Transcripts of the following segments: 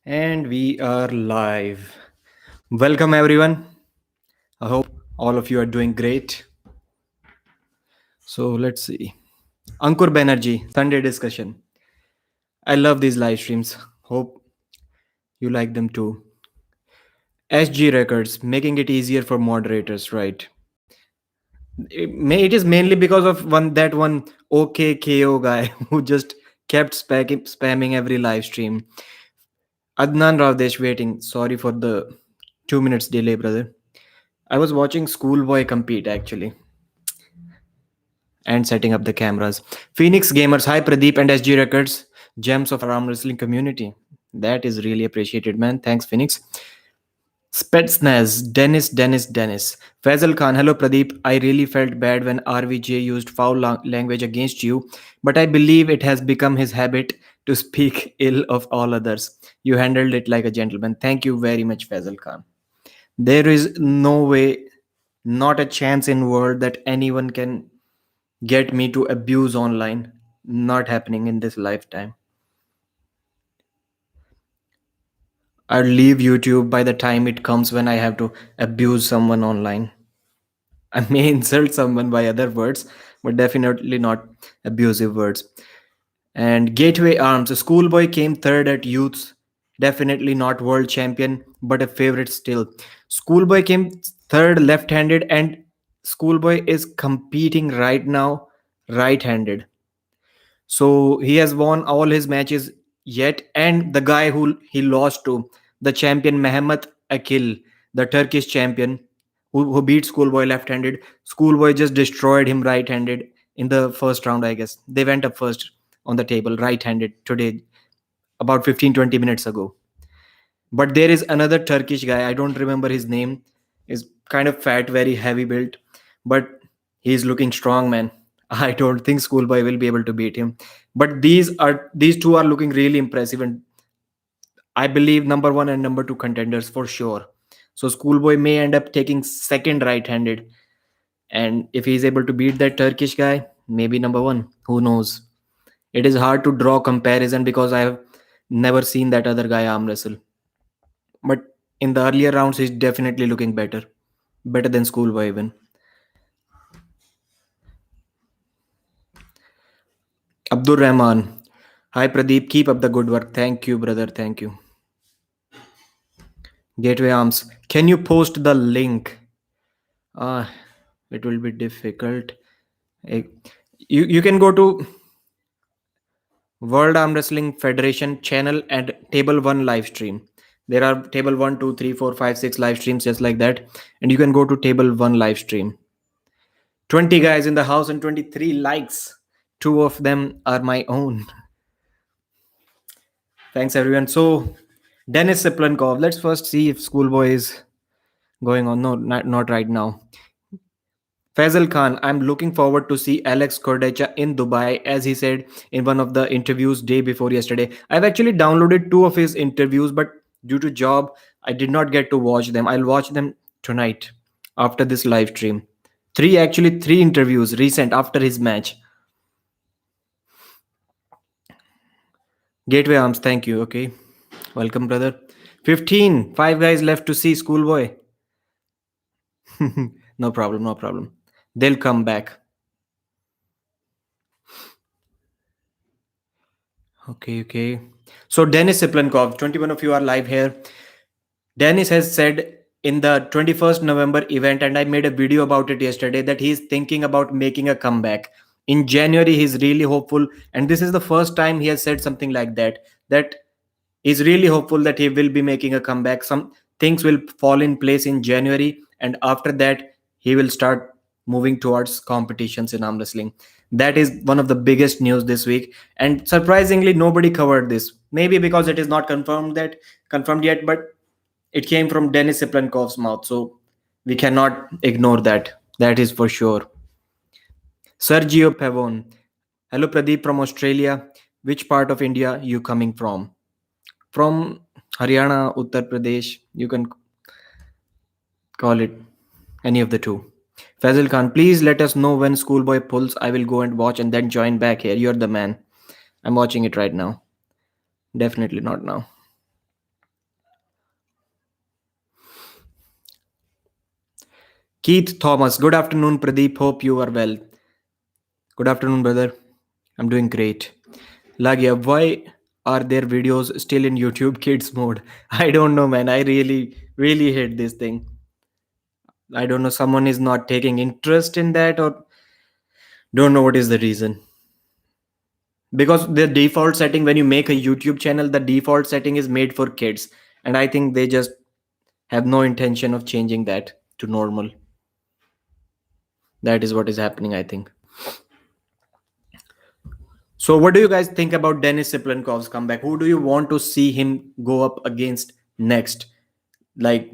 And we are live. Welcome, everyone. I hope all of you are doing great. So, let's see. Ankur Banerjee, Sunday discussion. I love these live streams. Hope you like them too. SG Records, making it easier for moderators, right? It is mainly because of one OKKO guy who just kept spamming every live stream. Adnan Ravdesh waiting. Sorry for the 2 minutes delay, brother. I was watching Schoolboy compete actually and setting up the cameras. Phoenix Gamers, hi Pradeep and SG Records, gems of our arm wrestling community. That is really appreciated, man. Thanks, Phoenix. Spetsnaz, Dennis. Faisal Khan, hello Pradeep. I really felt bad when RVJ used foul language against you, but I believe it has become his habit to speak ill of all others. You handled it like a gentleman. Thank you very much, Faisal Khan. There is no way, not a chance in world that anyone can get me to abuse online. Not happening in this lifetime. I'll leave YouTube by the time it comes when I have to abuse someone online. I may insult someone by other words, but definitely not abusive words. And Gateway Arms, a schoolboy came third at youths. Definitely not world champion, but a favorite still. Schoolboy came third left handed, and Schoolboy is competing right now right handed. So he has won all his matches yet, and the guy who he lost to, the champion Mehmet Akil, the Turkish champion, who beat Schoolboy left-handed. Schoolboy just destroyed him right-handed in the first round, I guess. They went up first on the table, right-handed today, about 15-20 minutes ago. But there is another Turkish guy, I don't remember his name, is kind of fat, very heavy built, but he's looking strong, man. I don't think Schoolboy will be able to beat him. But these two are looking really impressive, and I believe number one and number two contenders for sure. So Schoolboy may end up taking second right-handed, and if he's able to beat that Turkish guy, maybe number one. Who knows? It is hard to draw comparison because I have never seen that other guy arm wrestle. But in the earlier rounds, he's definitely looking better than Schoolboy even. Abdur Rahman, hi Pradeep, keep up the good work. Thank you, brother. Thank you. Gateway Arms, can you post the link? Ah, it will be difficult. Eh, you can go to World Arm Wrestling Federation channel and Table One live stream. There are Table 1, 2, 3, 4, 5, 6 live streams just like that, and you can go to Table One live stream. 20 guys in the house and 23 likes. Two of them are my own. Thanks everyone. So Denis Cyplenkov. Let's first see if Schoolboy is going on. No, not right now. Faisal Khan, I'm looking forward to see Alex Cordecha in Dubai, as he said in one of the interviews day before yesterday. I've actually downloaded two of his interviews, but due to job, I did not get to watch them. I'll watch them tonight after this live stream. Three interviews recent after his match. Gateway Arms, thank you. Okay. Welcome, brother. 15. Five guys left to see Schoolboy. No problem, no problem. They'll come back. Okay. So Denis Cyplenkov, 21 of you are live here. Denis has said in the 21st November event, and I made a video about it yesterday, that he's thinking about making a comeback. In January, he's really hopeful, and this is the first time he has said something like that. That he's really hopeful that he will be making a comeback. Some things will fall in place in January, and after that, he will start moving towards competitions in arm wrestling. That is one of the biggest news this week, and surprisingly, nobody covered this. Maybe because it is not confirmed yet, but it came from Denis Siplenkov's mouth, so we cannot ignore that. That is for sure. Sergio Pavon, hello Pradeep from Australia. Which part of India you coming from? From Haryana, Uttar Pradesh. You can call it any of the two. Fazil Khan, please let us know when Schoolboy pulls. I will go and watch and then join back here. You're the man. I'm watching it right now. Definitely not now. Keith Thomas. Good afternoon, Pradeep. Hope you are well. Good afternoon, brother. I'm doing great. Lagya, why are their videos still in YouTube Kids mode? I don't know, man. I really hate this thing. I don't know. Someone is not taking interest in that, or don't know what is the reason. Because the default setting when you make a YouTube channel, the default setting is made for kids. And I think they just have no intention of changing that to normal. That is what is happening, I think. So, what do you guys think about Denis Cyplenkov's comeback? Who do you want to see him go up against next? Like,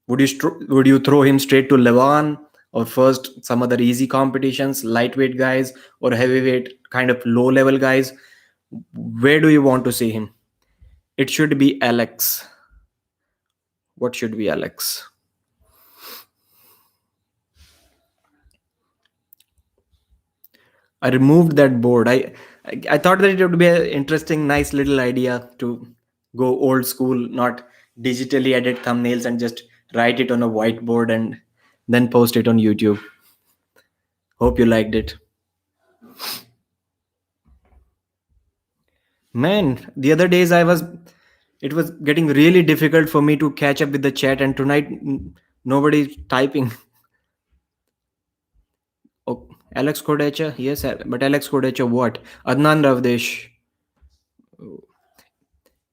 would you throw him straight to Levan, or first some other easy competitions, lightweight guys or heavyweight kind of low level guys? Where do you want to see him? It should be Alex. What should be Alex? I removed that board. I thought that it would be an interesting, nice little idea to go old school, not digitally edit thumbnails and just write it on a whiteboard and then post it on YouTube. Hope you liked it. Man, the other days it was getting really difficult for me to catch up with the chat, and tonight nobody's typing. Oh, Alex Kodecha, yes, but Alex Kodecha, what? Adnan Ravdesh.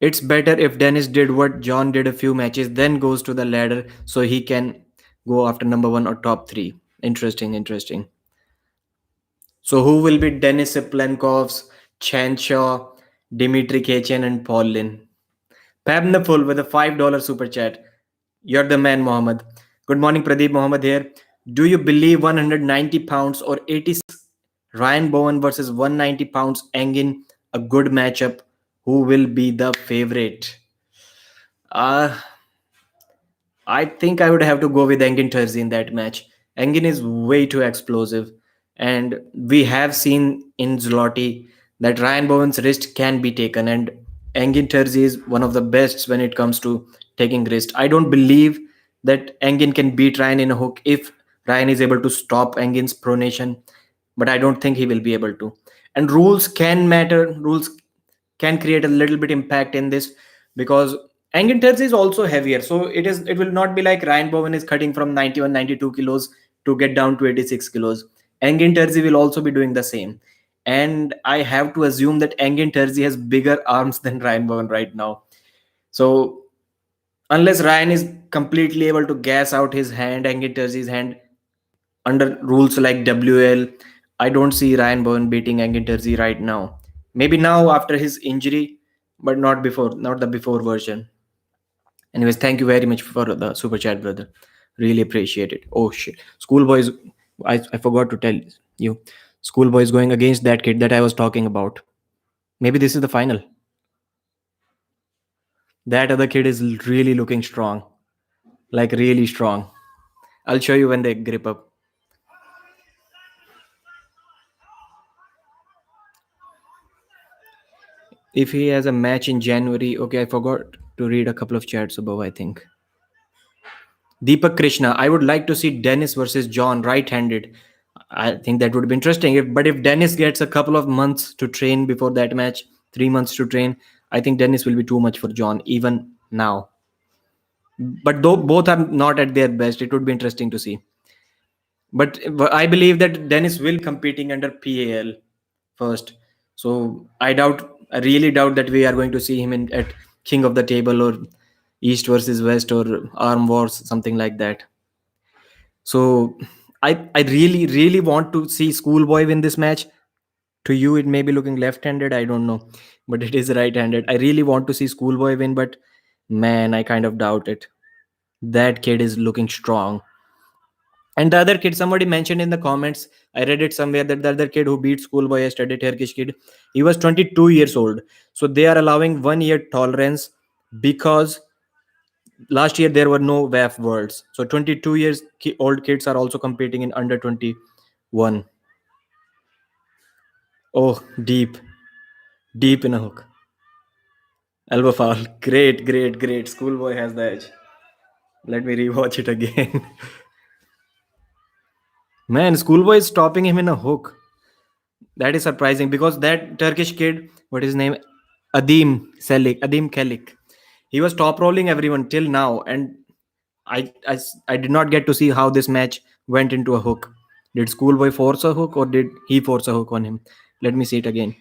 It's better if Dennis did what John did a few matches, then goes to the ladder so he can go after number one or top three. Interesting, interesting. So who will be Denis Plenkovs, Chanshaw, Dimitri Kachin, and Paul Lin? Pabnapul with a $5 super chat. You're the man, Mohammed. Good morning, Pradeep Mohammed here. Do you believe 190 pounds or 86 Ryan Bowen versus 190 pounds Engin a good matchup? Who will be the favorite? Uh, I think I would have to go with Engin Terzi in that match. Engin is way too explosive, and we have seen in Zloty that Ryan Bowen's wrist can be taken, and Engin Terzi is one of the best when it comes to taking wrist. I don't believe that Engin can beat Ryan in a hook if Ryan is able to stop Engin's pronation, but I don't think he will be able to. And rules can matter. Rules can create a little bit impact in this because Engin Terzi is also heavier. So it will not be like Ryan Bowen is cutting from 91, 92 kilos to get down to 86 kilos. Engin Terzi will also be doing the same. And I have to assume that Engin Terzi has bigger arms than Ryan Bowen right now. So unless Ryan is completely able to gas out his hand, Engin Terzi's hand, under rules like WL, I don't see Ryan Bowen beating Engin Terzi right now. Maybe now after his injury, but not before, not the before version. Anyways, thank you very much for the super chat, brother. Really appreciate it. Oh shit, Schoolboy is. I forgot to tell you, Schoolboy is going against that kid that I was talking about. Maybe this is the final. That other kid is really looking strong, like really strong. I'll show you when they grip up. If he has a match in January, okay, I forgot to read a couple of chats above, I think. Deepak Krishna, I would like to see Dennis versus John right-handed. I think that would be interesting. But if Dennis gets a couple of months to train before that match, 3 months to train, I think Dennis will be too much for John even now. But though both are not at their best, it would be interesting to see. But I believe that Dennis will competing under PAL first. So I really doubt that we are going to see him in at King of the Table or East versus West or Arm Wars, something like that. So I really want to see Schoolboy win this match. To you, it may be looking left-handed. I don't know, but it is right-handed. I really want to see Schoolboy win, but man, I kind of doubt it. That kid is looking strong. And the other kid, somebody mentioned in the comments, I read it somewhere that the other kid who beat Schoolboy yesterday, Turkish kid, he was 22 years old. So they are allowing 1 year tolerance because last year there were no WAF worlds. So 22 years old kids are also competing in under 21. Oh, deep in a hook. Elbow foul. Great. Schoolboy has the edge. Let me rewatch it again. Man, Schoolboy is stopping him in a hook. That is surprising because that Turkish kid, what is his name? Adim Kelik. He was top rolling everyone till now, and I did not get to see how this match went into a hook. Did Schoolboy force a hook or did he force a hook on him? Let me see it again.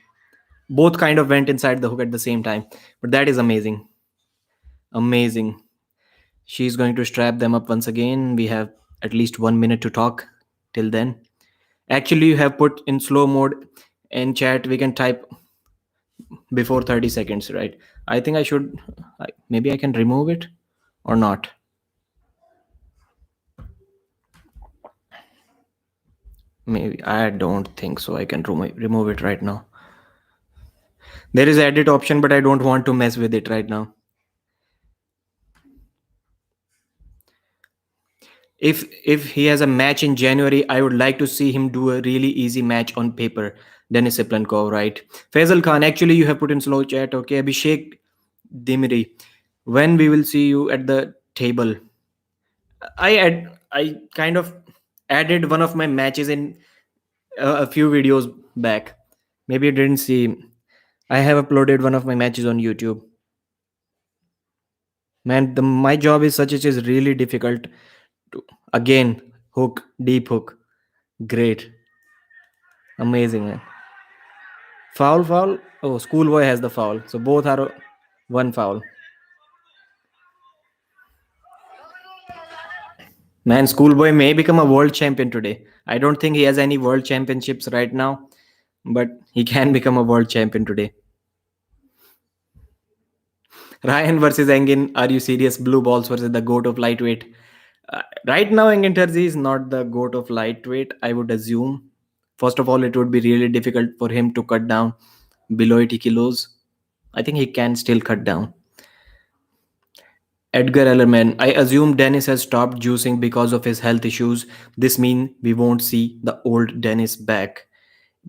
Both kind of went inside the hook at the same time. But that is amazing. Amazing. She's going to strap them up once again. We have at least 1 minute to talk till then. Actually, you have put in slow mode in chat. We can type before 30 seconds, right? I think I should. Maybe I can remove it or not. Maybe I don't think so. I can remove it right now. There is edit option, but I don't want to mess with it right now. If he has a match in January, I would like to see him do a really easy match on paper. Denis Cyplenkov, right? Faisal Khan, actually you have put in slow chat. Okay, Abhishek Dimri, when we will see you at the table? I kind of added one of my matches in a few videos back. Maybe you didn't see. I have uploaded one of my matches on YouTube. Man, my job is such it is really difficult to again hook, deep hook. Great. Amazing, man. Foul, foul. Oh, Schoolboy has the foul. So both are one foul. Man, Schoolboy may become a world champion today. I don't think he has any world championships right now, but he can become a world champion today. Ryan versus Engin. Are you serious? Blue balls versus the goat of lightweight. Right now, Engin Terzi is not the goat of lightweight, I would assume. First of all, it would be really difficult for him to cut down below 80 kilos. I think he can still cut down. Edgar Ellerman, I assume Dennis has stopped juicing because of his health issues. This means we won't see the old Dennis back.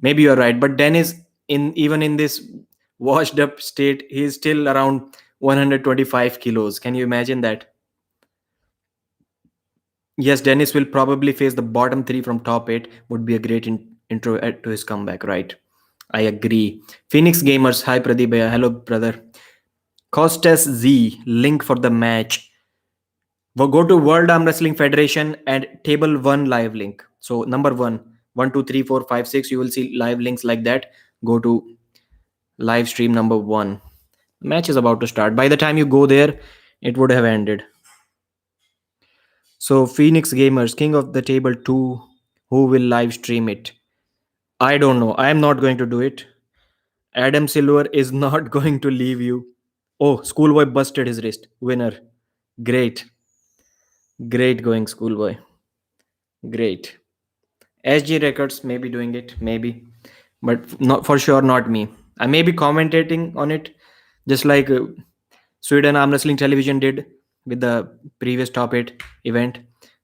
Maybe you're right, but Dennis, in even in this washed up state, he is still around 125 kilos. Can you imagine that? Yes, Dennis will probably face the bottom three from top eight. Would be a great intro to his comeback, right? I agree. Phoenix Gamers, hi Pradeep, hello brother. Costas Z, link for the match. Well, go to World Arm Wrestling Federation and table one live link. So number one, 1, 2, 3, 4, 5, 6. You will see live links like that. Go to live stream number one. The match is about to start. By the time you go there, it would have ended. So Phoenix Gamers, King of the Table 2, who will live stream it? I don't know. I am not going to do it. Adam Silver is not going to leave you. Oh, Schoolboy busted his wrist. Winner. Great. Great going, Schoolboy. Great. SG Records may be doing it, maybe. But not for sure, not me. I may be commentating on it, just like Sweden Arm Wrestling Television did with the previous top 8 event.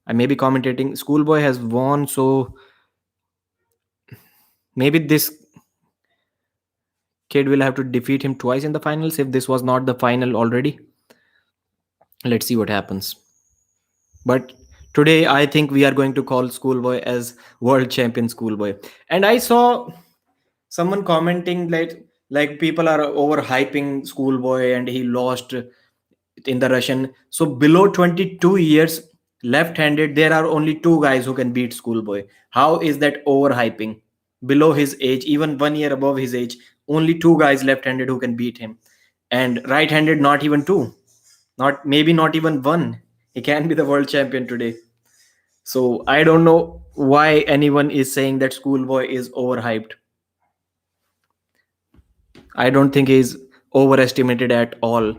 I may be commentating. Schoolboy has won, so maybe this kid will have to defeat him twice in the finals if this was not the final already. Let's see what happens. But today, I think we are going to call Schoolboy as world champion Schoolboy. And I saw someone commenting like people are overhyping Schoolboy and he lost in the Russian. So below 22 years, left-handed, there are only two guys who can beat Schoolboy. How is that overhyping? Below his age, even 1 year above his age, only two guys left-handed who can beat him, and right-handed, not even two, not even one. He can be the world champion today. So I don't know why anyone is saying that Schoolboy is overhyped. I don't think he's overestimated at all.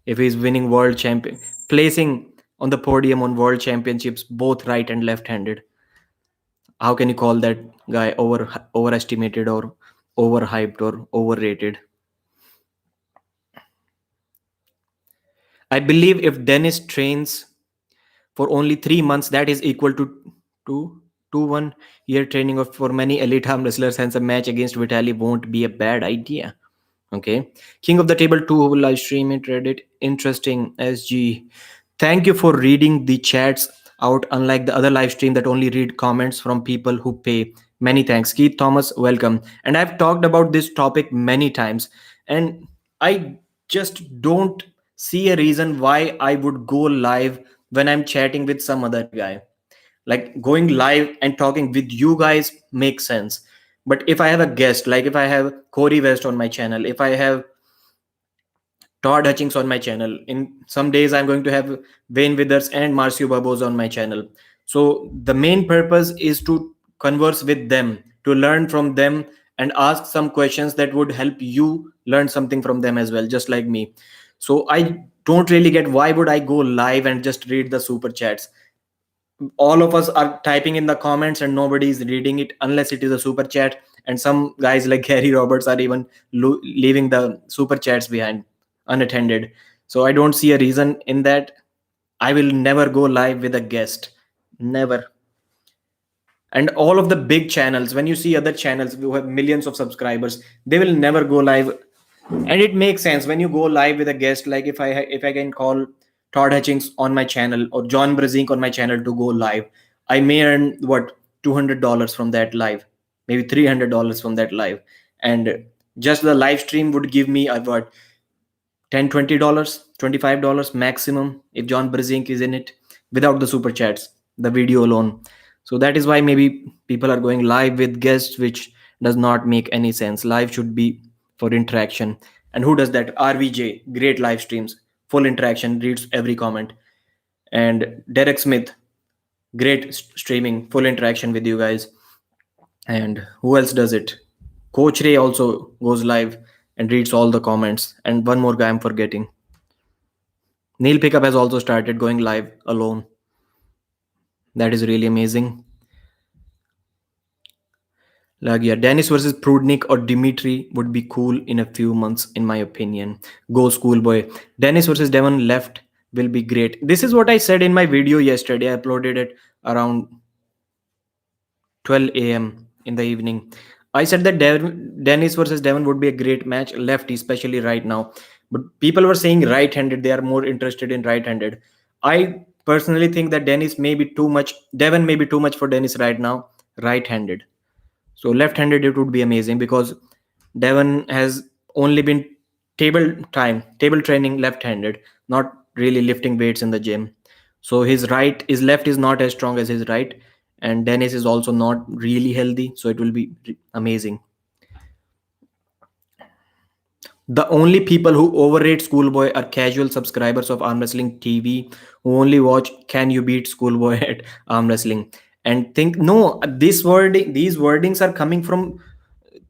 If he's winning world champion, placing on the podium on world championships, both right and left-handed, how can you call that guy overestimated or overhyped or overrated? I believe if Dennis trains for only 3 months, that is equal to two, 1 year training of for many elite arm wrestlers. Hence, a match against Vitali won't be a bad idea. Okay. King of the Table 2, who will live stream it, Reddit. Interesting, SG. Thank you for reading the chats. out, unlike the other live stream that only read comments from people who pay. Many thanks. Keith Thomas, welcome. And I've talked about this topic many times, and I just don't see a reason why I would go live when I'm chatting with some other guy. Like going live and talking with you guys makes sense. But if I have a guest, like if I have Corey West on my channel, if I have Todd Hutchings on my channel. In some days, I'm going to have Wayne Withers and Marcio Babos on my channel. So the main purpose is to converse with them, to learn from them, and ask some questions that would help you learn something from them as well, just like me. So I don't really get why would I go live and just read the super chats. All of us are typing in the comments and nobody is reading it unless it is a super chat, and some guys like Gary Roberts are even leaving the super chats behind unattended. So I don't see a reason in that. I will never go live with a guest, never. And all of the big channels, when you see other channels who have millions of subscribers, they will never go live. And it makes sense when you go live with a guest. Like if I can call Todd Hutchings on my channel or John Brezink on my channel to go live, I may earn what, $200 from that live, maybe $300 from that live. And just the live stream would give me what, 10, $20, $25 maximum if John Brezink is in it, without the super chats, the video alone. So that is why maybe people are going live with guests, which does not make any sense. Live should be for interaction. And who does that? RVJ, great live streams, full interaction, reads every comment. And Derek Smith, great streaming, full interaction with you guys. And who else does it? Coach Ray also goes live and reads all the comments. And one more guy I'm forgetting. Neil Pickup has also started going live alone. That is really amazing. Like, yeah, Denis versus Prudnik or Dimitri would be cool in a few months, in my opinion. Go Schoolboy. Denis versus Devon left will be great. This is what I said in my video yesterday. I uploaded it around 12 a.m. in the evening. I said that Denis versus Devon would be a great match, lefty, especially right now. But people were saying right handed. They are more interested in right handed. I personally think that Denis may be too much, Devon may be too much for Denis right now, right handed. So left-handed it would be amazing because Devon has only been table training left-handed, not really lifting weights in the gym. So his left is not as strong as his right, and Dennis is also not really healthy. So it will be amazing. The only people who overrate Schoolboy are casual subscribers of Arm Wrestling TV who only watch Can You Beat Schoolboy at Arm Wrestling and think no, these wordings are coming from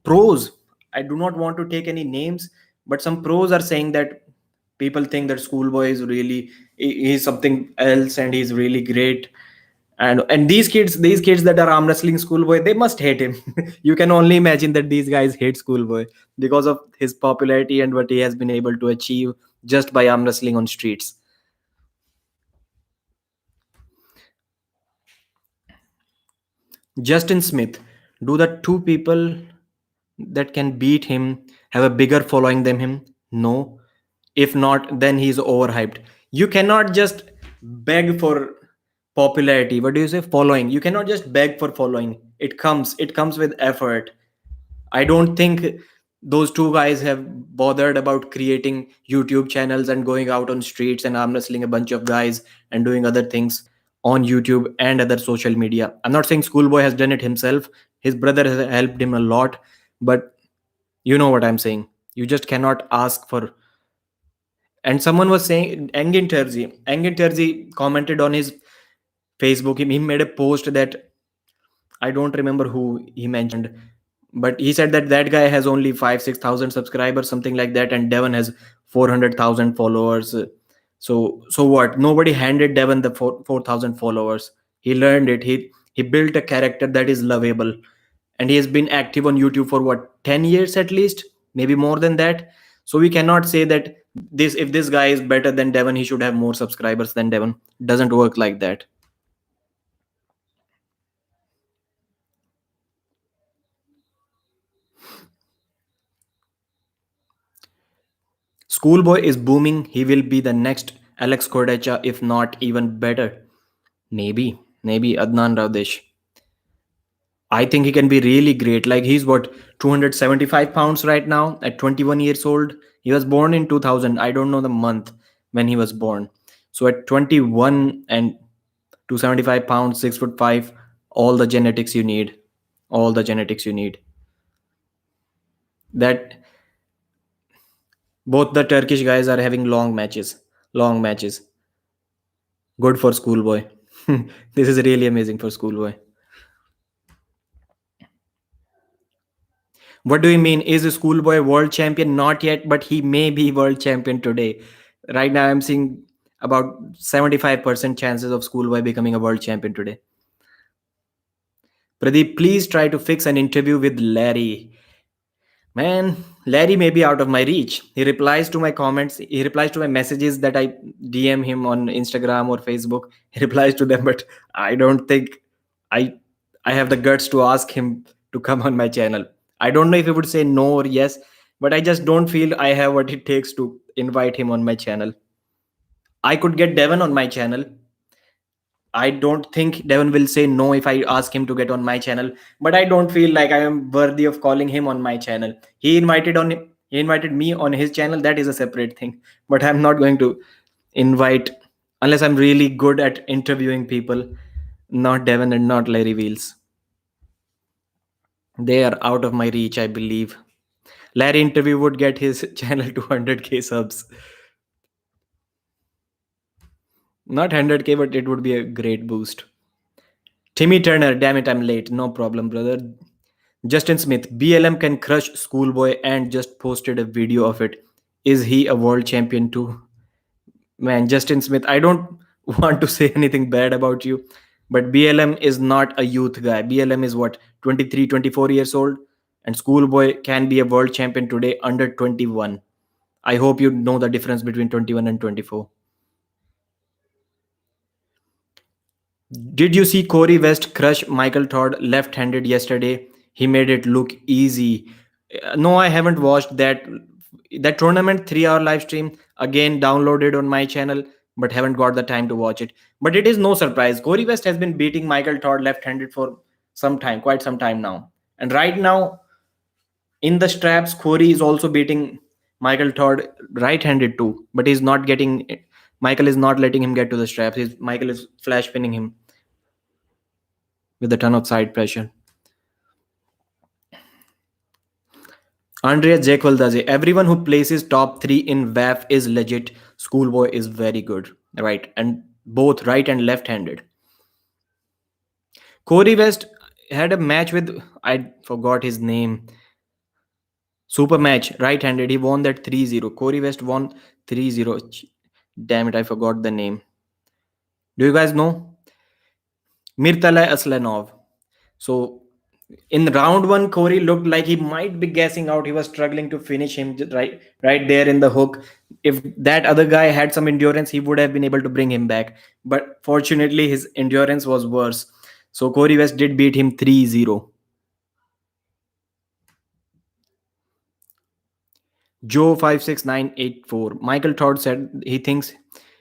pros. I do not want to take any names, but some pros are saying that people think that Schoolboy is really he's something else and he's really great. And these kids that are arm wrestling Schoolboy, they must hate him. You can only imagine that these guys hate Schoolboy because of his popularity and what he has been able to achieve just by arm wrestling on streets. Justin Smith, do the two people that can beat him have a bigger following than him? No. If not, then he's overhyped. You cannot just beg for popularity. What do you say? Following. You cannot just beg for following. It comes with effort. I don't think those two guys have bothered about creating YouTube channels and going out on streets and arm wrestling a bunch of guys and doing other things on YouTube and other social media. I'm not saying Schoolboy has done it himself. His brother has helped him a lot, but you know what I'm saying. You just cannot ask for. And someone was saying Engin Terzi commented on his Facebook. He made a post that I don't remember who he mentioned, but he said that that guy has only 5 6,000 subscribers, something like that, and Devon has 400,000 followers. So what? Nobody handed Devon the 4,000 followers. He learned it. He built a character that is lovable, and he has been active on YouTube for what, 10 years at least, maybe more than that. So we cannot say that this if this guy is better than Devon, he should have more subscribers than Devon. Doesn't work like that. Schoolboy is booming. He will be the next Alex Cordecha, if not even better. Maybe Adnan Raudesh. I think he can be really great. Like he's what, 275 pounds right now at 21 years old. He was born in 2000. I don't know the month when he was born. So at 21 and 275 pounds, 6 foot 5, all the genetics you need. All the genetics you need. That both the Turkish guys are having long matches. Long matches. Good for Schoolboy. This is really amazing for Schoolboy. What do you mean? Is Schoolboy world champion? Not yet, but he may be world champion today. Right now, I'm seeing about 75% chances of Schoolboy becoming a world champion today. Pradeep, please try to fix an interview with Larry. Man, Larry may be out of my reach. He replies to my comments, he replies to my messages that I DM him on Instagram or Facebook. He replies to them, but I don't think I I have the guts to ask him to come on my channel. I don't know if he would say no or yes, but I just don't feel I have what it takes to invite him on my channel. I could get Devon on my channel. I don't think Devon will say no if I ask him to get on my channel, but I don't feel like I am worthy of calling him on my channel. He invited me on his channel. That is a separate thing. But I'm not going to invite unless I'm really good at interviewing people. Not Devon and not Larry Wheels. They are out of my reach, I believe. Larry interview would get his channel to 100k subs. Not 100k, but it would be a great boost. Timmy Turner, damn it, I'm late. No problem, brother. Justin Smith, BLM can crush Schoolboy and just posted a video of it. Is he a world champion too? Man, Justin Smith, I don't want to say anything bad about you, but BLM is not a youth guy. BLM is what, 23, 24 years old? And Schoolboy can be a world champion today under 21. I hope you know the difference between 21 and 24. Did you see Corey West crush Michael Todd left handed yesterday? He made it look easy. No, I haven't watched that tournament 3 hour live stream. Again, downloaded on my channel, but haven't got the time to watch it. But it is no surprise. Corey West has been beating Michael Todd left handed for some time, quite some time now. And right now, in the straps, Corey is also beating Michael Todd right handed too, but he's not getting. Michael is not letting him get to the straps. Michael is flash pinning him with a ton of side pressure. Andrea Jekwaldaze, everyone who places top 3 in WAF is legit. Schoolboy is very good. Right. And both right and left handed. Corey West had a match with, I forgot his name. Super match, right handed. He won that 3-0. Corey West won 3-0. Damn it, I forgot the name. Do you guys know? Mirtalay Aslanov. So in round one, Corey looked like he might be gassing out. He was struggling to finish him right there in the hook. If that other guy had some endurance, he would have been able to bring him back. But fortunately, his endurance was worse. So Corey West did beat him 3-0. Joe 56984. Michael Todd said he thinks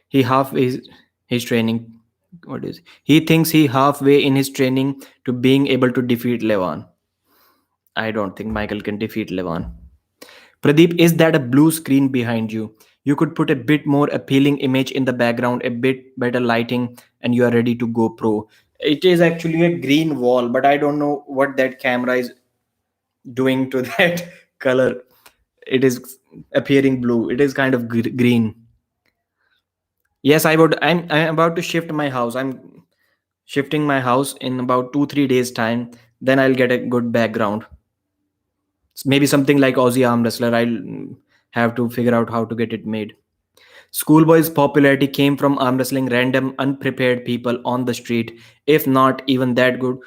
he halfway his training. What is he thinks he halfway in his training to being able to defeat Levan. I don't think Michael can defeat Levan. Pradeep, is that a blue screen behind you? You could put a bit more appealing image in the background, a bit better lighting, and you are ready to go pro. It is actually a green wall, but I don't know what that camera is doing to that color. It is appearing blue. It is kind of green. Yes, I would. I'm about to shift my house. I'm shifting my house in about 2-3 days time. Then I'll get a good background. Maybe something like Aussie arm wrestler. I'll have to figure out how to get it made. Schoolboy's popularity came from arm wrestling random, unprepared people on the street. If not even that good,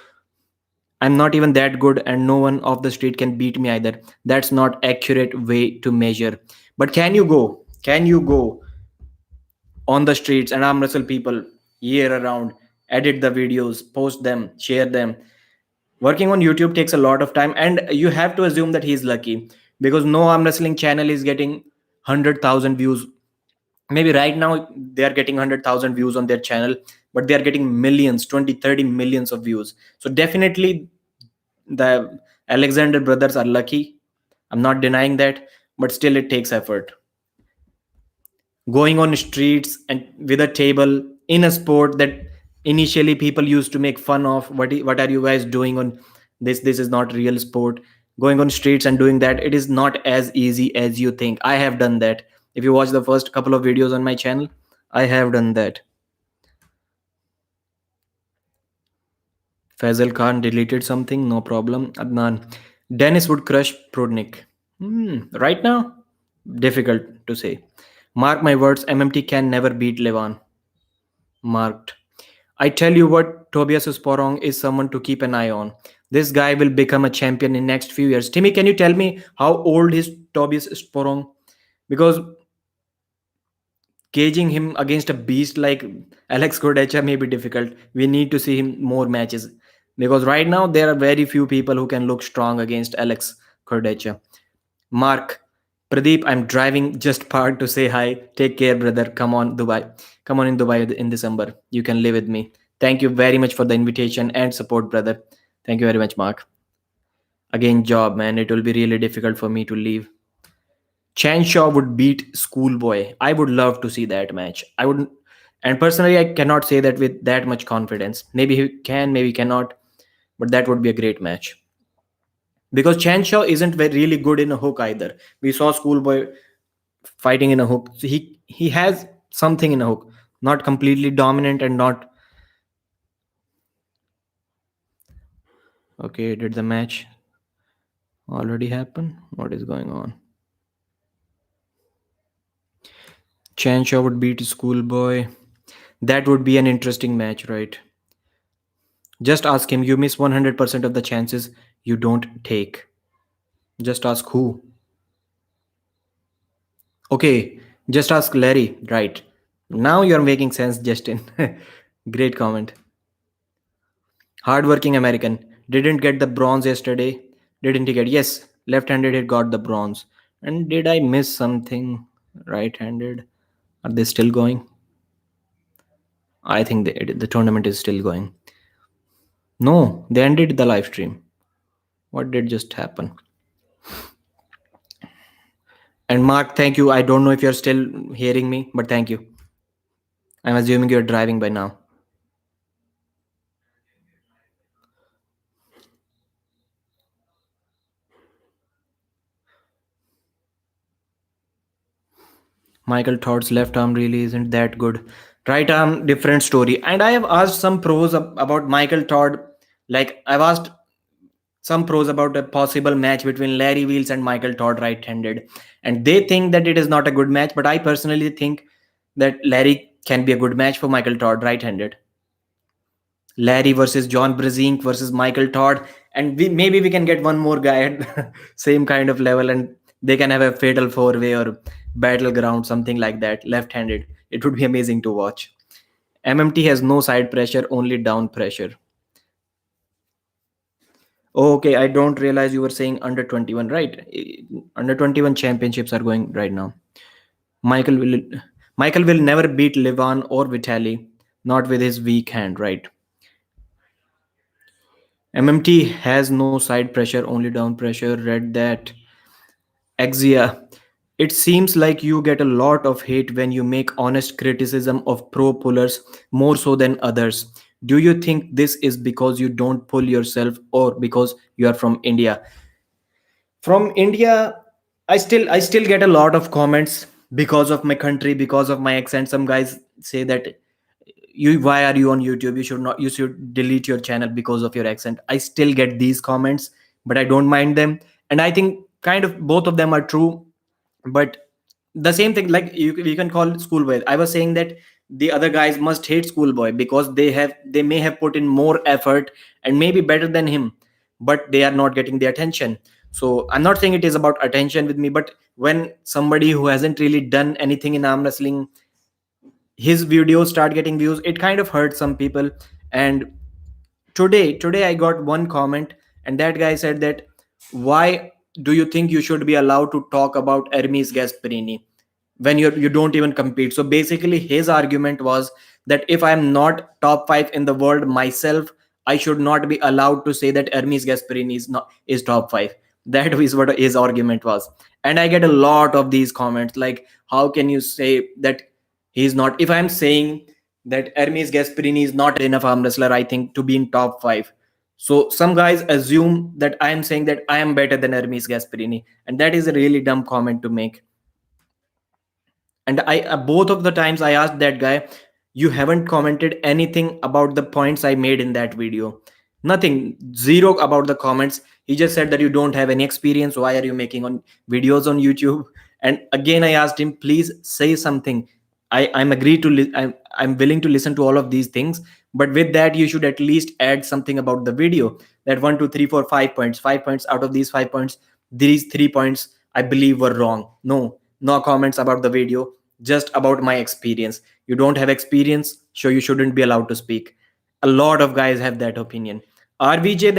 I'm not even that good, and no one off the street can beat me either. That's not accurate way to measure. But can you go? Can you go on the streets and arm wrestle people year around? Edit the videos, post them, share them. Working on YouTube takes a lot of time, and you have to assume that he's lucky because no arm wrestling channel is getting 100,000 views Maybe right now they are getting 100,000 views on their channel, but they are getting millions, 20, 30 millions of views. So definitely the Alexander brothers are lucky. I'm not denying that, but still it takes effort. Going on streets and with a table in a sport that initially people used to make fun of, what are you guys doing on this is not real sport. Going on streets and doing that, it is not as easy as you think. I have done that. If you watch the first couple of videos on my channel, I have done that. Faisal Khan deleted something, no problem. Adnan, Dennis would crush Prodnik. Right now, difficult to say. Mark my words, MMT can never beat Levan. Marked. I tell you what, Tobias Sporong is someone to keep an eye on. This guy will become a champion in next few years. Timmy, can you tell me how old is Tobias Sporong? Because gauging him against a beast like Alex Cordecha may be difficult. We need to see him more matches. Because right now there are very few people who can look strong against Alex Cordecha. Mark, Pradeep, I'm driving just parked to say hi. Take care, brother. Come on, Dubai. Come on in Dubai in December. You can live with me. Thank you very much for the invitation and support, brother. Thank you very much, Mark. Again, job, man. It will be really difficult for me to leave. Shaw would beat Schoolboy. I would love to see that match. I wouldn't, and personally, I cannot say that with that much confidence. Maybe he can, maybe cannot, but that would be a great match. Because Shaw isn't really good in a hook either. We saw Schoolboy fighting in a hook. So he has something in a hook, not completely dominant and not. Okay, did the match already happen? What is going on? Shaw would beat Schoolboy. That would be an interesting match, right? Just ask him. You miss 100% of the chances you don't take. Just ask who. Okay, just ask Larry. Right. Now you're making sense, Justin. Great comment. Hardworking American. Didn't get the bronze yesterday. Didn't he get? Yes, left handed he got the bronze. And did I miss something? Right handed. Are they still going? I think the tournament is still going. No, they ended the live stream. What did just happen? And Mark, thank you. I don't know if you're still hearing me, but thank you. I'm assuming you're driving by now. Michael Todd's left arm really isn't that good. Right arm, different story. And I have asked some pros about Michael Todd. Like, I've asked some pros about a possible match between Larry Wheels and Michael Todd right handed. And they think that it is not a good match, but I personally think that Larry can be a good match for Michael Todd right handed. Larry versus John Brezink versus Michael Todd, and we can get one more guy at same kind of level, and they can have a fatal four way or battleground, something like that, left-handed. It would be amazing to watch. MMT has no side pressure, only down pressure. Oh, okay, I don't realize you were saying under 21, right? Under 21 championships are going right now. Michael will Michael will never beat Levan or Vitali, not with his weak hand, right? MMT has no side pressure, only down pressure. Read that. Exia. It seems like you get a lot of hate when you make honest criticism of pro pullers more so than others. Do you think this is because you don't pull yourself or because you are from India? From India, I still get a lot of comments because of my country, because of my accent. Some guys say that you why are you on YouTube, you should delete your channel because of your accent. I still get these comments, but I don't mind them, and I think kind of both of them are true. But the same thing, like you can call Schoolboy. I was saying that the other guys must hate Schoolboy because they may have put in more effort and maybe better than him, but they are not getting the attention. So I'm not saying it is about attention with me, but when somebody who hasn't really done anything in arm wrestling, his videos start getting views, it kind of hurts some people. And today I got one comment, and that guy said that, why do you think you should be allowed to talk about Hermes Gasparini? when you don't even compete. So basically his argument was that if I am not top 5 in the world myself, I should not be allowed to say that Hermes Gasparini is top 5. That is what his argument was. And I get a lot of these comments like, how can you say that he's not, if I'm saying that Hermes Gasparini is not enough arm wrestler, I think, to be in top 5. So some guys assume that I am saying that I am better than Hermes Gasparini, and that is a really dumb comment to make. And I both of the times I asked that guy, you haven't commented anything about the points I made in that video. Nothing, zero about the comments. He just said that you don't have any experience, why are you making on videos on YouTube? And again I asked him, please say something. I'm agreed to I'm willing to listen to all of these things, but with that you should at least add something about the video. That 1 2 3 4 5 points, 5 points, out of these 5 points, these 3 points I believe were wrong. No, no comments about the video, just about my experience. You don't have experience, so you shouldn't be allowed to speak. A lot of guys have that opinion. RVJ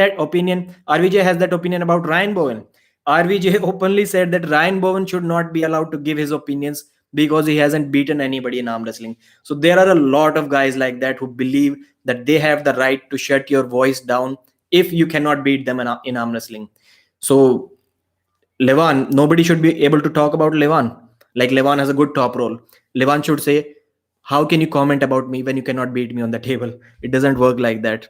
has that opinion about Ryan Bowen. RVJ openly said that Ryan Bowen should not be allowed to give his opinions because he hasn't beaten anybody in arm wrestling. So there are a lot of guys like that who believe that they have the right to shut your voice down if you cannot beat them in arm wrestling. So Levan, nobody should be able to talk about Levan. Like Levan has a good top role. Levan should say, how can you comment about me when you cannot beat me on the table? It doesn't work like that.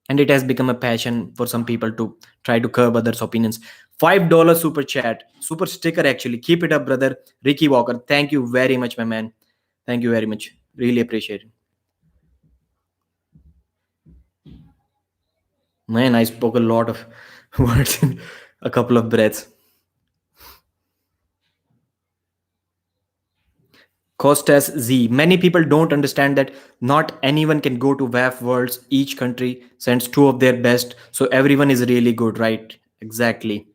And it has become a passion for some people to try to curb others' opinions. $5 super chat, super sticker actually. Keep it up, brother. Ricky Walker. Thank you very much, my man. Thank you very much. Really appreciate it. Man, I spoke a lot of words in a couple of breaths. Costas Z. Many people don't understand that not anyone can go to WAF Worlds. Each country sends two of their best, so everyone is really good, right? Exactly.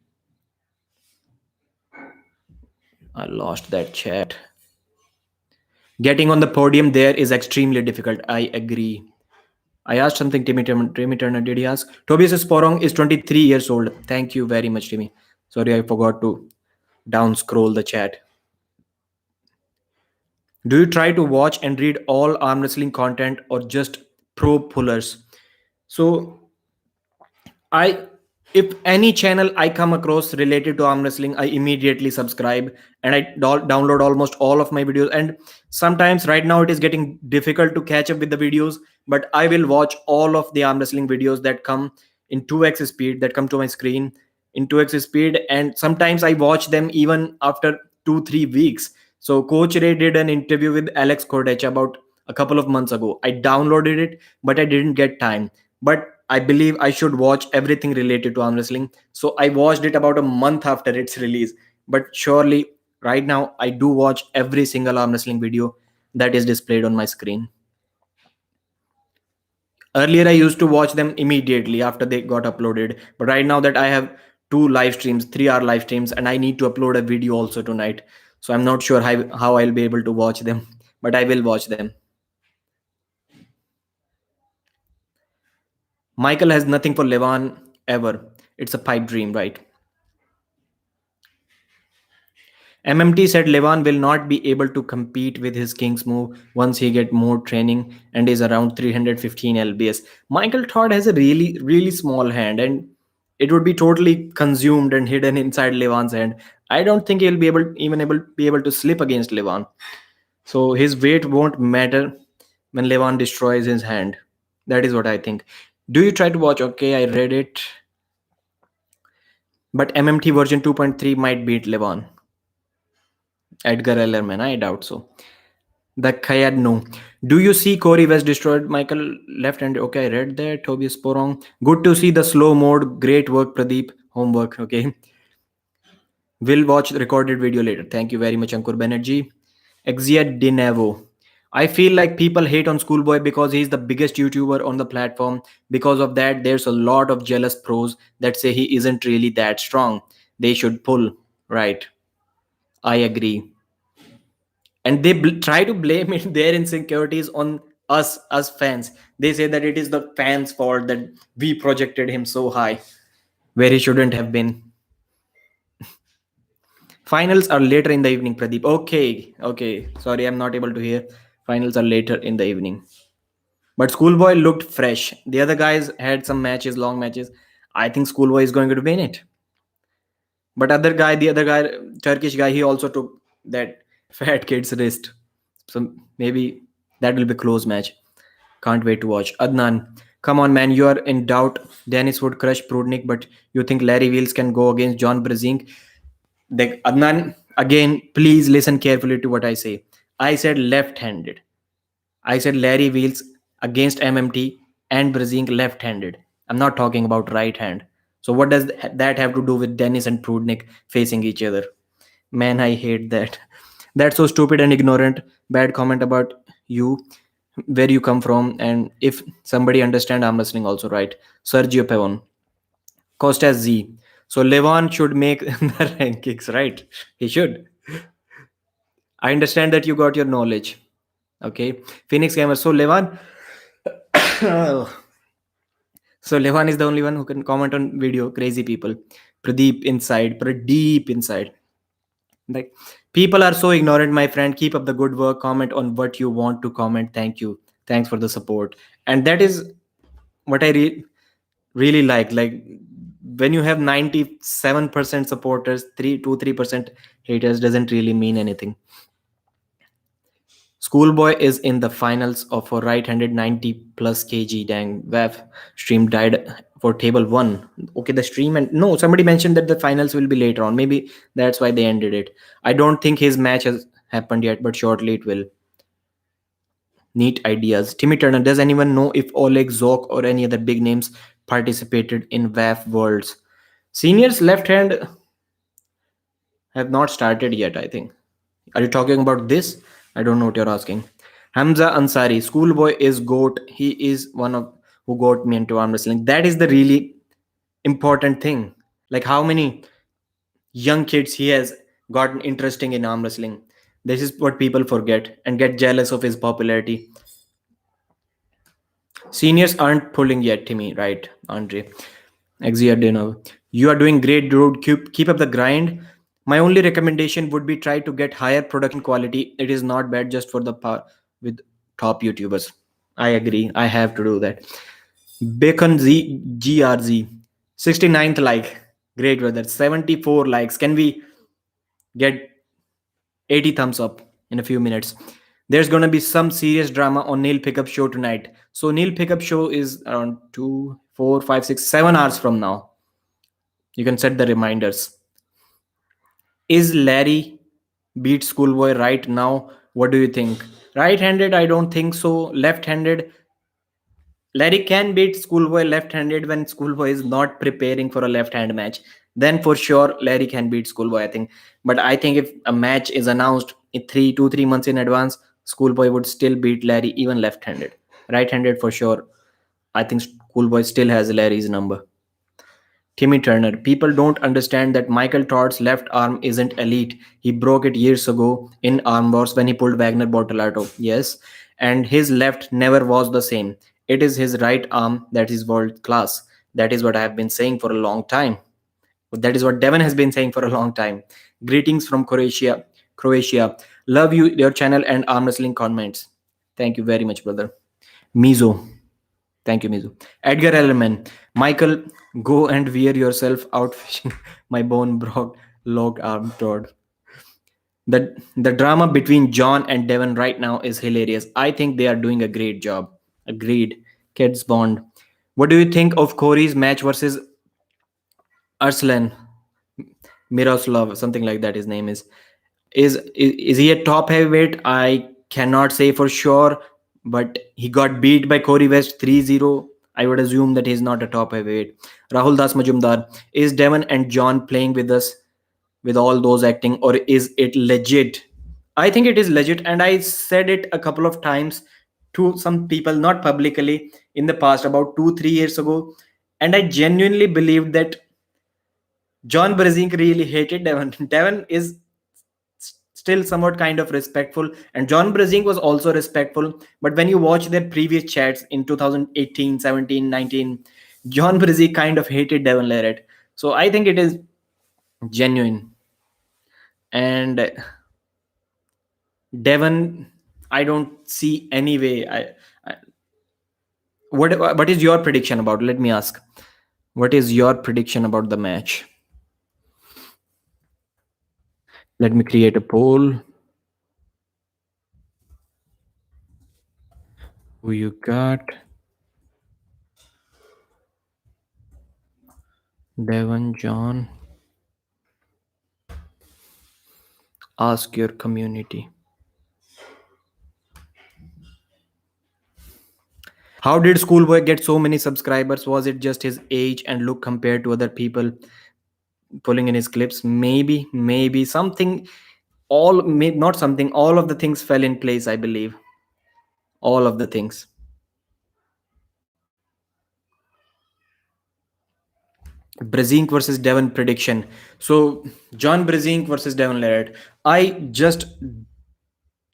I lost that chat. Getting on the podium there is extremely difficult. I agree. I asked something, Timmy Turner. Did he ask? Tobias Sporong is 23 years old. Thank you very much, Timmy. Sorry, I forgot to down scroll the chat. Do you try to watch and read all arm wrestling content or just pro pullers? So I, if any channel I come across related to arm wrestling, I immediately subscribe and I download almost all of my videos. And sometimes right now it is getting difficult to catch up with the videos, but I will watch all of the arm wrestling videos that come in 2x speed, that come to my screen in 2x speed. And sometimes I watch them even after 2 3 weeks. So Coach Ray did an interview with Alex Kordech about a couple of months ago. I downloaded it, but I didn't get time. But I believe I should watch everything related to arm wrestling. So I watched it about a month after its release. But surely, right now, I do watch every single arm wrestling video that is displayed on my screen. Earlier, I used to watch them immediately after they got uploaded. But right now that I have two live streams, 3 hour live streams, and I need to upload a video also tonight. So I'm not sure how I'll be able to watch them, but I will watch them. Michael has nothing for Levan ever. It's a pipe dream, right? MMT said Levan will not be able to compete with his King's move once he get more training and is around 315 lbs. Michael Todd has a really, really small hand and it would be totally consumed and hidden inside Levan's hand. I don't think he'll be able to slip against Levan. So his weight won't matter when Levan destroys his hand. That is what I think. Do you try to watch? Okay, I read it. But MMT version 2.3 might beat Levan. Edgar Ellerman, I doubt so. The Kayad, no. Do you see Corey West destroyed Michael left hand? Okay, I read that. Tobias Porong. Good to see the slow mode. Great work, Pradeep. Homework. Okay. We'll watch the recorded video later. Thank you very much, Ankur Banerjee. Exia Dinevo. I feel like people hate on Schoolboy because he's the biggest YouTuber on the platform. Because of that, there's a lot of jealous pros that say he isn't really that strong. They should pull. Right. I agree. And they try to blame it, their insecurities on us fans. They say that it is the fans fault that we projected him so high where he shouldn't have been. Finals are later in the evening, Pradeep. Okay, okay. Sorry, I'm not able to hear. Finals are later in the evening. But Schoolboy looked fresh. The other guys had some matches, long matches. I think Schoolboy is going to win it. But the other guy, Turkish guy, he also took that fat kid's wrist. So maybe that will be close match. Can't wait to watch. Adnan, come on, man. You are in doubt. Dennis would crush Prudnik, but you think Larry Wheels can go against John Brezink? Adnan, again, please listen carefully to what I say. I said left-handed. I said Larry Wheels against MMT and Brezink left-handed. I'm not talking about right hand. So what does that have to do with Dennis and Prudnik facing each other? Man, I hate that. That's so stupid and ignorant. Bad comment about you, where you come from, and if somebody understand arm wrestling also, right? Sergio Pavon, Costas Z. So Levon should make the rankings, right? He should. I understand that you got your knowledge. Okay. Phoenix Gamer. So Levon, so Levon is the only one who can comment on video. Crazy people. Pradeep inside. Like, people are so ignorant, my friend. Keep up the good work. Comment on what you want to comment. Thank you. Thanks for the support. And that is what I really like when you have 97% supporters, 3% haters doesn't really mean anything. Schoolboy is in the finals of a right-handed 90 plus kg. Dang, WAF stream died for table 1. Okay, the stream, and no, somebody mentioned that the finals will be later on. Maybe that's why they ended it. I don't think his match has happened yet, but shortly it will. Neat ideas. Timmy Turner, does anyone know if Oleg Zok or any other big names participated in WAF Worlds? Seniors left hand have not started yet, I think. Are you talking about this? I don't know what you're asking. Hamza Ansari, Schoolboy is GOAT. He is one of who got me into arm wrestling. That is the really important thing. Like how many young kids he has gotten interesting in arm wrestling. This is what people forget and get jealous of his popularity. Seniors aren't pulling yet, Timmy, right, Andre? Exia Dinner. You are doing great, dude. Keep up the grind. My only recommendation would be try to get higher production quality. It is not bad just for the with top YouTubers. I agree. I have to do that. Bacon Z GRZ. 69th like. Great brother. 74 likes. Can we get 80 thumbs up in a few minutes? There's gonna be some serious drama on Neil Pickup Show tonight. So Neil Pickup Show is around 2, 4, 5, 6, 7 hours from now. You can set the reminders. Is Larry beat Schoolboy right now? What do you think? Right-handed, I don't think so. Left-handed, Larry can beat Schoolboy left-handed when Schoolboy is not preparing for a left-hand match. Then for sure, Larry can beat Schoolboy, I think. But I think if a match is announced in 3 months in advance, Schoolboy would still beat Larry even left-handed. Right-handed for sure. I think Schoolboy still has Larry's number. Timmy Turner. People don't understand that Michael Todd's left arm isn't elite. He broke it years ago in Arm Wars when he pulled Wagner Bortolato. Yes. And his left never was the same. It is his right arm that is world class. That is what I have been saying for a long time. That is what Devon has been saying for a long time. Greetings from Croatia. Croatia. Love you, your channel and arm wrestling comments. Thank you very much, brother. Mizo. Thank you, Mizu. Edgar Ellerman. Michael, go and wear yourself out fishing. My bone broke locked arm Todd. The drama between John and Devon right now is hilarious. I think they are doing a great job. Agreed. Kids Bond. What do you think of Corey's match versus Arslan Miroslav? Something like that his name is. Is he a top heavyweight? I cannot say for sure, but he got beat by Corey West 3-0. I would assume that he's not a top heavyweight. Rahul Das Majumdar, is Devon and John playing with us with all those acting, or is it legit? I think it is legit, and I said it a couple of times to some people, not publicly, in the past, about 2, 3 years ago, and I genuinely believed that John Brezink really hated Devon. Devon is still somewhat kind of respectful, and John Brezink was also respectful. But when you watch their previous chats in 2018, 17, 19, John Brezink kind of hated Devon Larratt. So I think it is genuine. And Devon, I don't see any way. I what is your prediction about? Let me ask. What is your prediction about the match? Let me create a poll. Who you got? Devon, John. Ask your community. How did Schoolboy get so many subscribers? Was it just his age and look compared to other people pulling in his clips? Maybe something. Not something. All of the things fell in place. I believe all of the things. Brezink versus Devon prediction. So John Brezink versus Devon Laird. I just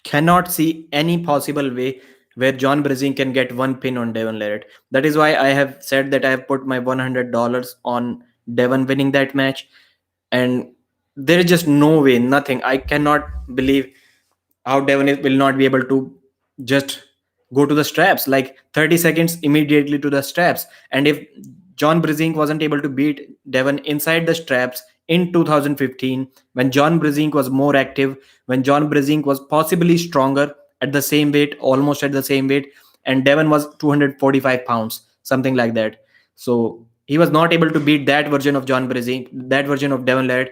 cannot see any possible way where John Brezink can get one pin on Devon Laird. That is why I have said that I have put my $100 on Devon winning that match, and there is just no way, nothing. I cannot believe how will not be able to just go to the straps like 30 seconds immediately to the straps. And if John Brezink wasn't able to beat Devon inside the straps in 2015, when John Brezink was more active, when John Brezink was possibly stronger at the same weight, almost at the same weight, and Devon was 245 pounds, something like that. So he was not able to beat that version of John Brezink, that version of Devon Laird.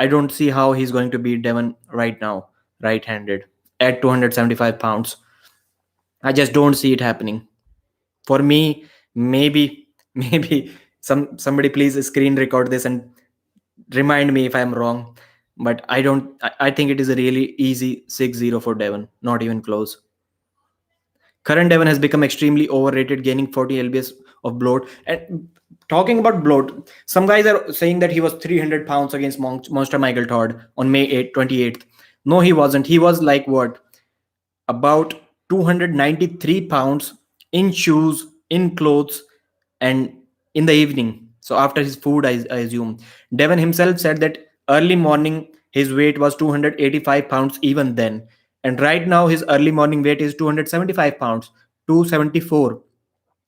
I don't see how he's going to beat Devon right now, right handed, at 275 pounds. I just don't see it happening. For me, maybe, maybe somebody please screen record this and remind me if I'm wrong. But I don't, I think it is a really easy 6-0 for Devon, not even close. Current Devon has become extremely overrated, gaining 40 lbs of bloat. And talking about bloat, some guys are saying that he was 300 pounds against Monster Michael Todd on May 8th, 28th. No, he wasn't. He was like what? About 293 pounds in shoes, in clothes, and in the evening. So after his food, I assume. Devon himself said that early morning his weight was 285 pounds even then. And right now his early morning weight is 275 pounds, 274.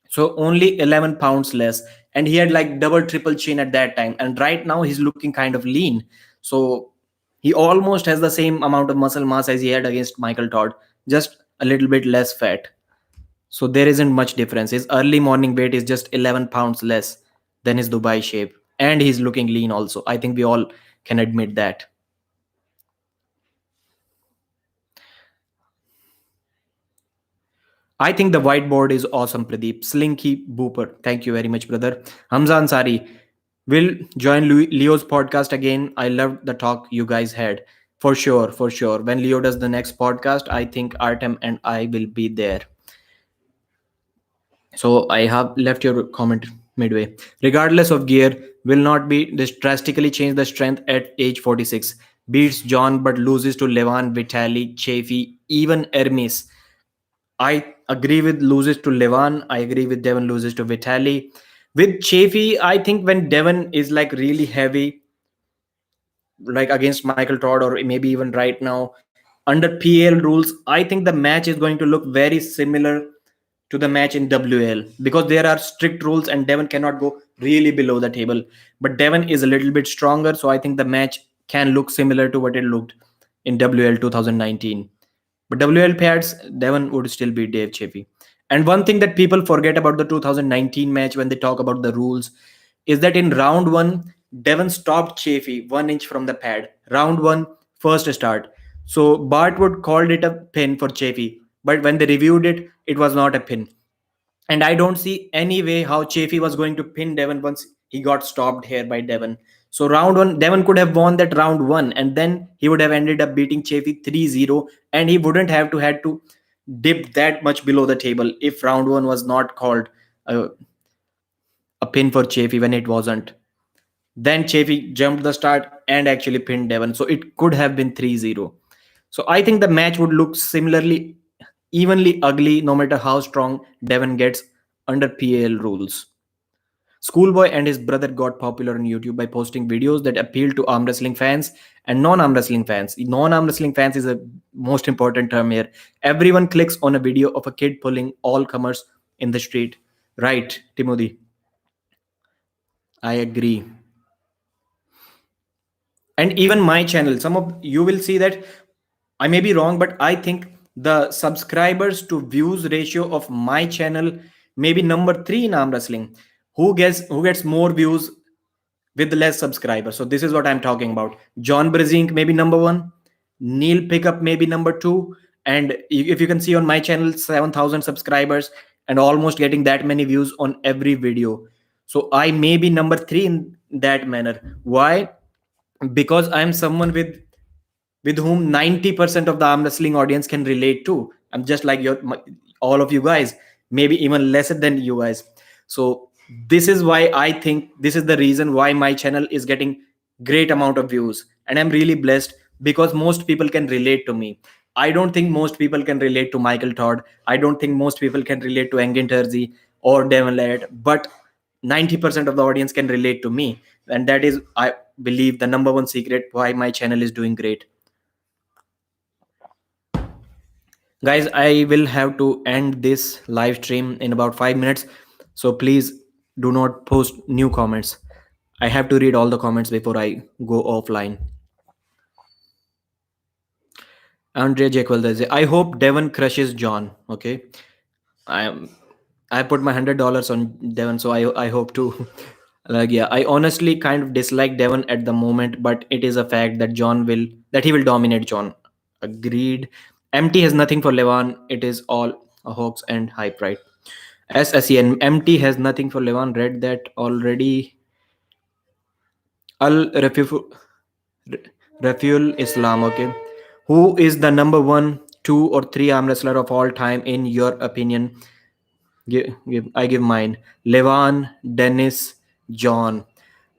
So only 11 pounds less. And he had like double, triple chin at that time. And right now he's looking kind of lean. So he almost has the same amount of muscle mass as he had against Michael Todd, just a little bit less fat. So there isn't much difference. His early morning weight is just 11 pounds less than his Dubai shape. And he's looking lean also. I think we all can admit that. I think the whiteboard is awesome, Pradeep. Slinky Booper. Thank you very much, brother. Hamza Ansari will join Leo's podcast again. I loved the talk you guys had. For sure, for sure. When Leo does the next podcast, I think Artem and I will be there. So I have left your comment midway. Regardless of gear, will not be this drastically change the strength at age 46. Beats John but loses to Levan, Vitali, Chaffee, even Hermes. I agree with loses to Levan. I agree with Devon loses to Vitali. With Chaffee, I think when Devon is like really heavy, like against Michael Todd or maybe even right now, under PL rules, I think the match is going to look very similar to the match in WL because there are strict rules and Devon cannot go really below the table. But Devon is a little bit stronger, so I think the match can look similar to what it looked in WL 2019. But WL pads, Devon would still beat Dave Chaffee. And one thing that people forget about the 2019 match when they talk about the rules is that in round one, Devon stopped Chaffee 1 inch from the pad. Round one, first start. So Bart would called it a pin for Chaffee, but when they reviewed it, it was not a pin. And I don't see any way how Chaffee was going to pin Devon once he got stopped here by Devon. So round one, Devon could have won that round one, and then he would have ended up beating Chaffee 3-0, and he wouldn't have to had to dip that much below the table if round one was not called a pin for Chaffee when it wasn't. Then Chaffee jumped the start and actually pinned Devon. So it could have been 3-0. So I think the match would look similarly, evenly ugly, no matter how strong Devon gets under PAL rules. Schoolboy and his brother got popular on YouTube by posting videos that appealed to arm wrestling fans and non-arm wrestling fans. Non-arm wrestling fans is a most important term here. Everyone clicks on a video of a kid pulling all comers in the street. Right, Timothy. I agree. And even my channel, some of you will see that I may be wrong, but I think the subscribers to views ratio of my channel may be number 3 in arm wrestling. Who gets more views with less subscribers? So this is what I'm talking about. John Brezink maybe number 1, Neil Pickup maybe number 2, and if you can see on my channel, 7,000 subscribers and almost getting that many views on every video. So I may be number 3 in that manner. Why? Because I'm someone with whom 90% of the arm wrestling audience can relate to. I'm just like all of you guys, maybe even lesser than you guys. So this is why I think this is the reason why my channel is getting great amount of views, and I'm really blessed because most people can relate to me. I don't think most people can relate to Michael Todd. I don't think most people can relate to Engin Terzi or Devon Ladd, but 90% of the audience can relate to me, and that is, I believe, the number one secret why my channel is doing great. Guys, I will have to end this live stream in about 5 minutes, so please do not post new comments. I have to read all the comments before I go offline. Andre Jekyll, I hope Devon crushes John. Okay, i am I put my $100 on Devon, so I hope to. Like, yeah, I honestly kind of dislike Devon at the moment, but it is a fact that he will dominate John. Agreed. MT has nothing for Levan. It is all a hoax and hype, right? SSEN. MT has nothing for Levan. Read that already. Al Rafiul Islam. Okay, who is the number 1, 2, or 3 arm wrestler of all time in your opinion? I give mine. Levan, Dennis, John.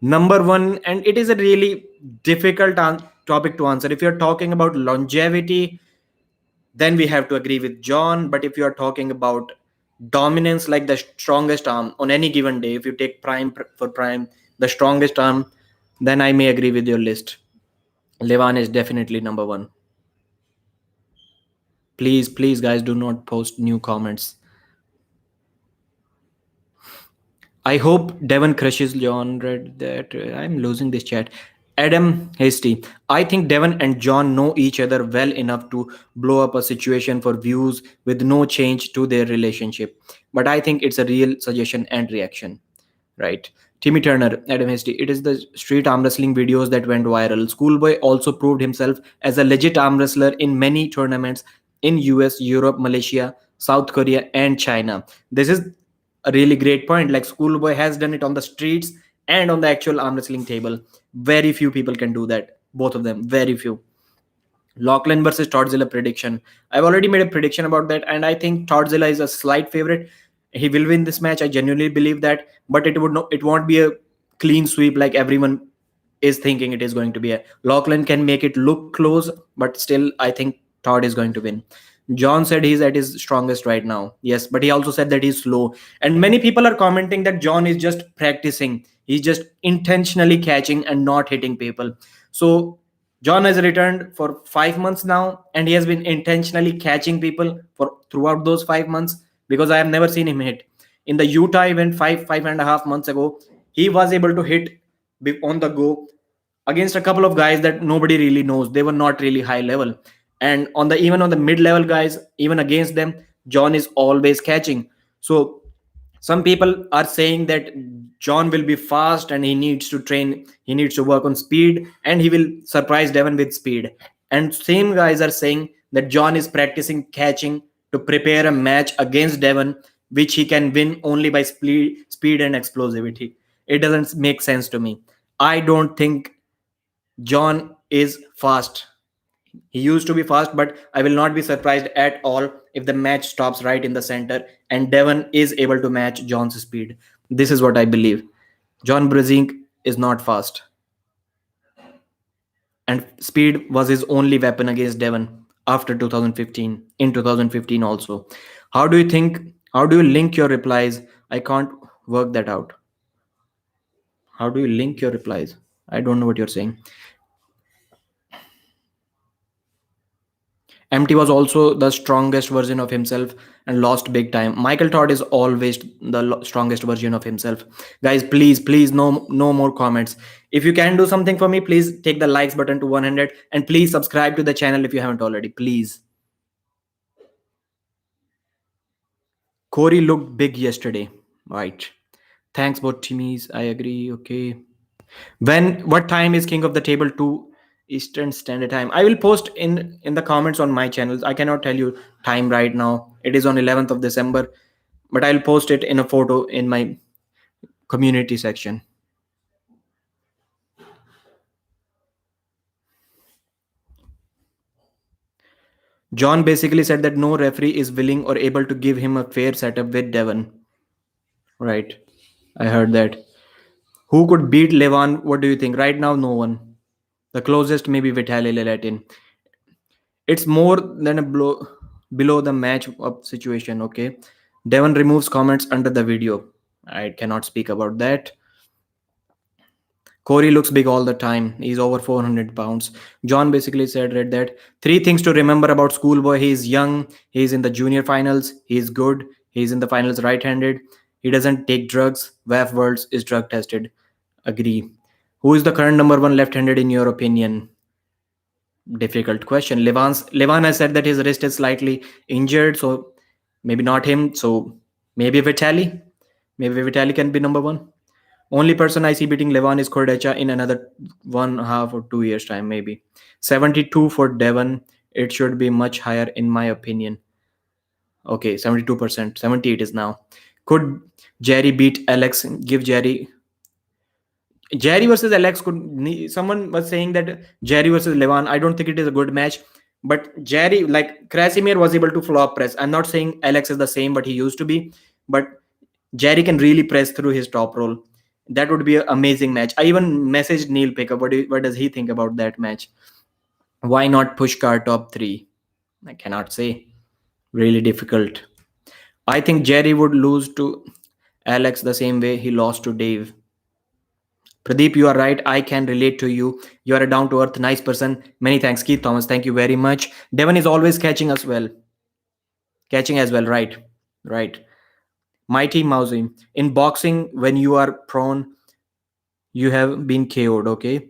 Number 1, and it is a really difficult topic to answer. If you're talking about longevity, then we have to agree with John. But if you're talking about dominance, like the strongest arm on any given day, if you take prime for prime, the strongest arm, then I may agree with your list. Levan is definitely number 1. Please, guys, do not post new comments. I hope Devon crushes John. Read that. I'm losing this chat. Adam Hasty. I think Devon and John know each other well enough to blow up a situation for views with no change to their relationship. But I think it's a real suggestion and reaction. Right. Timmy Turner, Adam Hasty. It is the street arm wrestling videos that went viral. Schoolboy also proved himself as a legit arm wrestler in many tournaments in US, Europe, Malaysia, South Korea, and China. This is a really great point. Like, Schoolboy has done it on the streets and on the actual arm wrestling table. Very few people can do that. Both of them, very few. Lachlan versus Todzilla prediction. I've already made a prediction about that, and I think Todzilla is a slight favorite. He will win this match. I genuinely believe that, but it won't be a clean sweep like everyone is thinking it is going to be. A Lachlan can make it look close, but still, I think Todd is going to win. John said he's at his strongest right now. Yes, but he also said that he's slow. And many people are commenting that John is just practicing. He's just intentionally catching and not hitting people. So John has returned for 5 months now, and he has been intentionally catching people for throughout those 5 months, because I have never seen him hit. In the Utah event five and a half months ago, he was able to hit on the go against a couple of guys that nobody really knows. They were not really high level, and even on the mid level guys, even against them, John is always catching. So some people are saying that John will be fast and he needs to train, he needs to work on speed, and he will surprise Devon with speed. And same guys are saying that John is practicing catching to prepare a match against Devon, which he can win only by speed and explosivity. It doesn't make sense to me. I don't think John is fast. He used to be fast, but I will not be surprised at all if the match stops right in the center and Devon is able to match John's speed. This is what I believe. John Brezink is not fast, and speed was his only weapon against Devon after 2015. In 2015 also. How do you link your replies? I can't work that out. How do you link your replies? I don't know what you're saying. MT was also the strongest version of himself and lost big time. Michael Todd is always the strongest version of himself. Guys, please, no more comments. If you can do something for me, please take the likes button to 100 and please subscribe to the channel if you haven't already. Please. Corey looked big yesterday. Right. Thanks, bot Timmy's. I agree. Okay. What time is King of the Table 2 Eastern Standard Time? I will post in the comments on my channels. I cannot tell you time right now. It is on 11th of December, but I'll post it in a photo in my community section. John basically said that no referee is willing or able to give him a fair setup with Devon. Right. I heard that. Who could beat Levan? What do you think? Right now, no one. The closest maybe Vitaly Lelatin. It's more than a blow below the match up situation. Okay. Devon removes comments under the video. I cannot speak about that. Corey looks big all the time. He's over 400 pounds. John basically said, read that. Three things to remember about Schoolboy. He's young. He's in the junior finals. He's good. He's in the finals right handed. He doesn't take drugs. WAF Worlds is drug tested. Agree. Who is the current number one left handed in your opinion? Difficult question. Levan has said that his wrist is slightly injured, so maybe not him. So maybe Vitali. Maybe Vitali can be number one. Only person I see beating Levan is Kordecha in another 1.5 or 2 years time, maybe. 72 for Devon. It should be much higher in my opinion. Okay, 72%. 78 is now. Could Jerry beat Alex? Give Jerry versus Alex could. Someone was saying that Jerry versus Levan. I don't think it is a good match. But Jerry, like Krasimir, was able to flop press. I'm not saying Alex is the same, but he used to be. But Jerry can really press through his top roll. That would be an amazing match. I even messaged Neil Pickup. What does he think about that match? Why not Pushkar top three? I cannot say. Really difficult. I think Jerry would lose to Alex the same way he lost to Dave. Pradeep, you are right. I can relate to you. You are a down to earth, nice person. Many thanks, Keith Thomas. Thank you very much. Devon is always catching us well. Catching as well, right? Right. Mighty Mousy. In boxing, when you are prone, you have been KO'd, okay?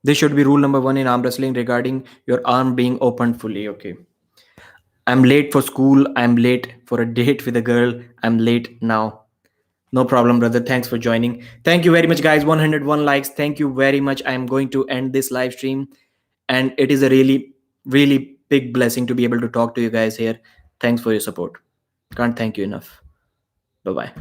This should be rule number one in arm wrestling regarding your arm being opened fully, okay? I'm late for school. I'm late for a date with a girl. I'm late now. No problem, brother. Thanks for joining. Thank you very much, guys. 101 likes. Thank you very much. I'm going to end this live stream. And it is a really big blessing to be able to talk to you guys here. Thanks for your support. Can't thank you enough. Bye bye.